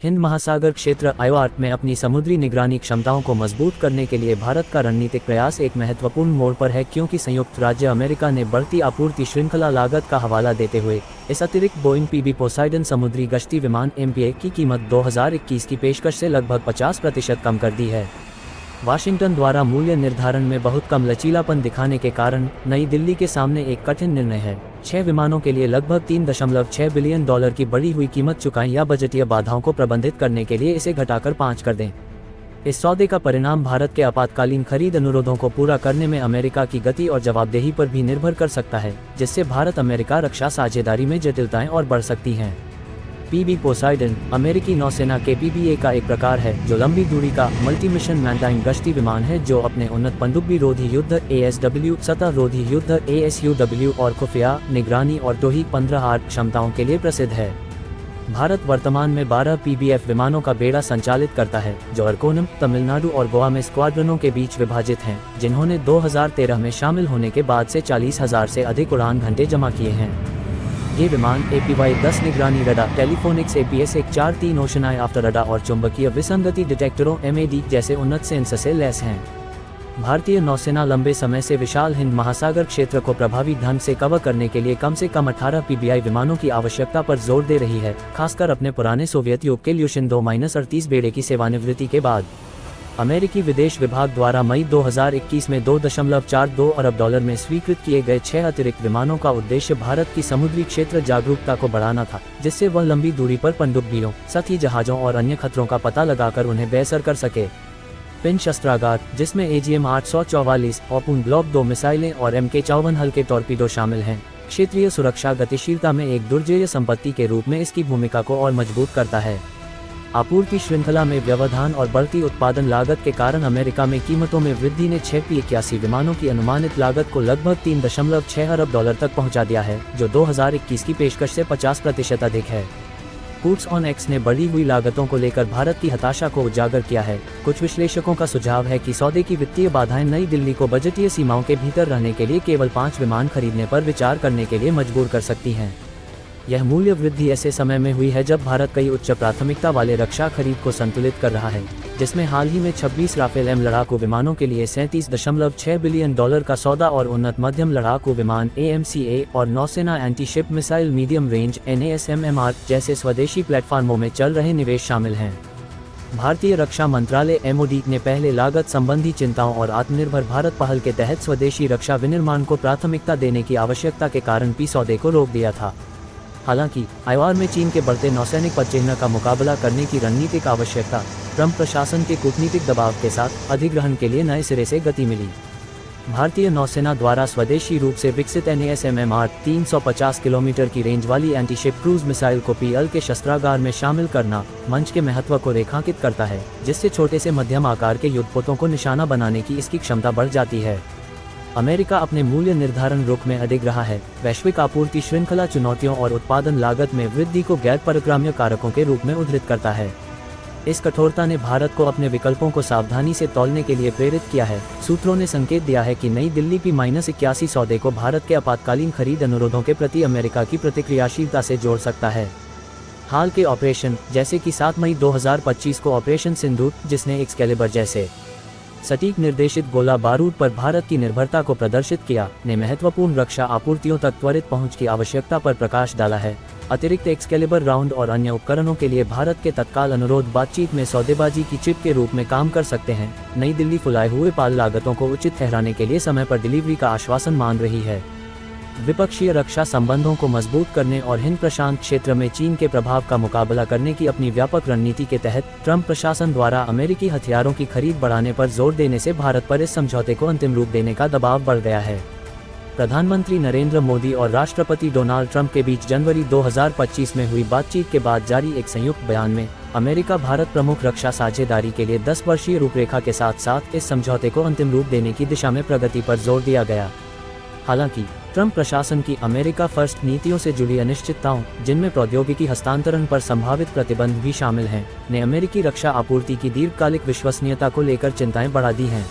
हिंद महासागर क्षेत्र आईवार में अपनी समुद्री निगरानी क्षमताओं को मजबूत करने के लिए भारत का रणनीतिक प्रयास एक महत्वपूर्ण मोड़ पर है, क्योंकि संयुक्त राज्य अमेरिका ने बढ़ती आपूर्ति श्रृंखला लागत का हवाला देते हुए इस अतिरिक्त बोइंग पीबी पोसाइडन समुद्री गश्ती विमान MPA की कीमत 2021 की पेशकश से लगभग 50% कम कर दी है। वाशिंगटन द्वारा मूल्य निर्धारण में बहुत कम लचीलापन दिखाने के कारण नई दिल्ली के सामने एक कठिन निर्णय है। 6 विमानों के लिए लगभग $3.6 बिलियन की बढ़ी हुई कीमत चुकाएं या बजटीय बाधाओं को प्रबंधित करने के लिए इसे घटाकर 5 कर दें। इस सौदे का परिणाम भारत के आपातकालीन खरीद अनुरोधों को पूरा करने में अमेरिका की गति और जवाबदेही पर भी निर्भर कर सकता है, जिससे भारत अमेरिका रक्षा साझेदारी में जटिलताएं और बढ़ सकती हैं। पीबी पोसाइडन अमेरिकी नौसेना के PBA का एक प्रकार है, जो लंबी दूरी का मल्टी मिशन मैरीटाइम गश्ती विमान है, जो अपने उन्नत पनडुब्बी रोधी युद्ध ASW, सतह रोधी युद्ध ASUW और खुफिया निगरानी और टोही 15R क्षमताओं के लिए प्रसिद्ध है। भारत वर्तमान में 12 PBF विमानों का बेड़ा संचालित करता है, जो अरकोनम, तमिलनाडु और गोवा में स्क्वाड्रनों के बीच विभाजित हैं, जिन्होंने 2013 में शामिल होने के बाद से 40,000 से अधिक उड़ान घंटे जमा किए हैं। ये विमान APY-10 निगरानी radar, Telephonics APS-143 ocean eye after radar और चुंबकीय विसंगति डिटेक्टरों MAD जैसे उन्नत सेंसर से लैस हैं। भारतीय नौसेना लंबे समय से विशाल हिंद महासागर क्षेत्र को प्रभावी ढंग से कवर करने के लिए कम से कम 18 PBI विमानों की आवश्यकता पर जोर दे रही है, खासकर अपने पुराने सोवियत युग के ल्यूशिन 2-38 बेड़े की सेवानिवृत्ति के बाद। अमेरिकी विदेश विभाग द्वारा मई 2021 में $2.42 अरब में स्वीकृत किए गए 6 अतिरिक्त विमानों का उद्देश्य भारत की समुद्री क्षेत्र जागरूकता को बढ़ाना था, जिससे वह लंबी दूरी पर पनडुब्बियों, साथी जहाजों और अन्य खतरों का पता लगाकर उन्हें बेअसर कर सके। पिन शस्त्रागार, जिसमें AGM-844 ओपन ब्लॉक 2 मिसाइलें और MK-54 हल्के टॉर्पीडो शामिल हैं, क्षेत्रीय सुरक्षा गतिशीलता में एक दुर्जेय संपत्ति के रूप में इसकी भूमिका को और मजबूत करता है। आपूर्ति श्रृंखला में व्यवधान और बढ़ती उत्पादन लागत के कारण अमेरिका में कीमतों में वृद्धि ने 6 P-81 विमानों की अनुमानित लागत को लगभग $3.6 अरब तक पहुंचा दिया है, जो 2021 की पेशकश से 50% अधिक है। पुट्स ऑन एक्स ने बढ़ी हुई लागतों को लेकर भारत की हताशा को उजागर किया है। कुछ विश्लेषकों का सुझाव है कि सौदे की वित्तीय बाधाएं नई दिल्ली को बजटीय सीमाओं के भीतर रहने के लिए केवल 5 विमान खरीदने पर विचार करने के लिए मजबूर कर सकती हैं। यह मूल्य वृद्धि ऐसे समय में हुई है जब भारत कई उच्च प्राथमिकता वाले रक्षा खरीद को संतुलित कर रहा है, जिसमें हाल ही में 26 राफेल M लड़ाकू विमानों के लिए $37.6 बिलियन का सौदा और उन्नत मध्यम लड़ाकू विमान AMCA और नौसेना anti ship missile medium range NASMMR जैसे स्वदेशी प्लेटफार्मों में चल रहे निवेश शामिल हैं। भारतीय रक्षा मंत्रालय MOD ने पहले लागत संबंधी चिंताओं और आत्मनिर्भर भारत पहल के तहत स्वदेशी रक्षा विनिर्माण को प्राथमिकता देने की आवश्यकता के कारण सौदे को रोक दिया था। हालांकि आईवार में चीन के बढ़ते नौसैनिक पदचिह्न का मुकाबला करने की रणनीतिक आवश्यकता, ट्रंप प्रशासन के कूटनीतिक दबाव के साथ अधिग्रहण के लिए नए सिरे से गति मिली। भारतीय नौसेना द्वारा स्वदेशी रूप से विकसित NASMMR 350 किलोमीटर की रेंज वाली एंटी-शिप क्रूज मिसाइल को PL के शस्त्रागार में शामिल करना मंच के महत्व को रेखांकित करता है, जिससे छोटे से मध्यम आकार के युद्धपोतों को निशाना बनाने की इसकी क्षमता बढ़ जाती है। अमेरिका अपने मूल्य निर्धारण रुख में अडिग रहा है। वैश्विक आपूर्ति श्रृंखला चुनौतियों और उत्पादन लागत में वृद्धि को गैर परक्राम्य कारकों के रूप में उद्धृत करता है। इस कठोरता ने भारत को अपने विकल्पों को सावधानी से तौलने के लिए प्रेरित किया है। सूत्रों ने संकेत दिया है कि नई दिल्ली P-81 सौदे को भारत के आपातकालीन खरीद अनुरोधों के प्रति अमेरिका की प्रतिक्रियाशीलता से जोड़ सकता है। हाल के ऑपरेशन, जैसे कि 7 मई 2025 को ऑपरेशन सिंदूर, जिसने एक्सकैलिबर जैसे सटीक निर्देशित गोला बारूद पर भारत की निर्भरता को प्रदर्शित किया, ने महत्वपूर्ण रक्षा आपूर्तियों तक त्वरित पहुंच की आवश्यकता पर प्रकाश डाला है। अतिरिक्त एक्सकैलिबर राउंड और अन्य उपकरणों के लिए भारत के तत्काल अनुरोध बातचीत में सौदेबाजी की चिप के रूप में काम कर सकते हैं। नई दिल्ली फुलाए हुए पाल लागतों को उचित ठहराने के लिए समय पर डिलीवरी का आश्वासन मान रही है। द्विपक्षीय रक्षा संबंधों को मजबूत करने और हिंद प्रशांत क्षेत्र में चीन के प्रभाव का मुकाबला करने की अपनी व्यापक रणनीति के तहत ट्रंप प्रशासन द्वारा अमेरिकी हथियारों की खरीद बढ़ाने पर जोर देने से भारत पर इस समझौते को अंतिम रूप देने का दबाव बढ़ गया है। प्रधानमंत्री नरेंद्र मोदी और राष्ट्रपति डोनाल्ड ट्रंप के बीच जनवरी 2025 में हुई बातचीत के बाद जारी एक संयुक्त बयान में अमेरिका भारत प्रमुख रक्षा साझेदारी के लिए 10 वर्षीय रूपरेखा के साथ साथ इस समझौते को अंतिम रूप देने की दिशा में प्रगति पर जोर दिया गया। हालांकि ट्रंप प्रशासन की अमेरिका फर्स्ट नीतियों से जुड़ी अनिश्चितताओं, जिनमें प्रौद्योगिकी हस्तांतरण पर संभावित प्रतिबंध भी शामिल हैं, ने अमेरिकी रक्षा आपूर्ति की दीर्घकालिक विश्वसनीयता को लेकर चिंताएं बढ़ा दी हैं।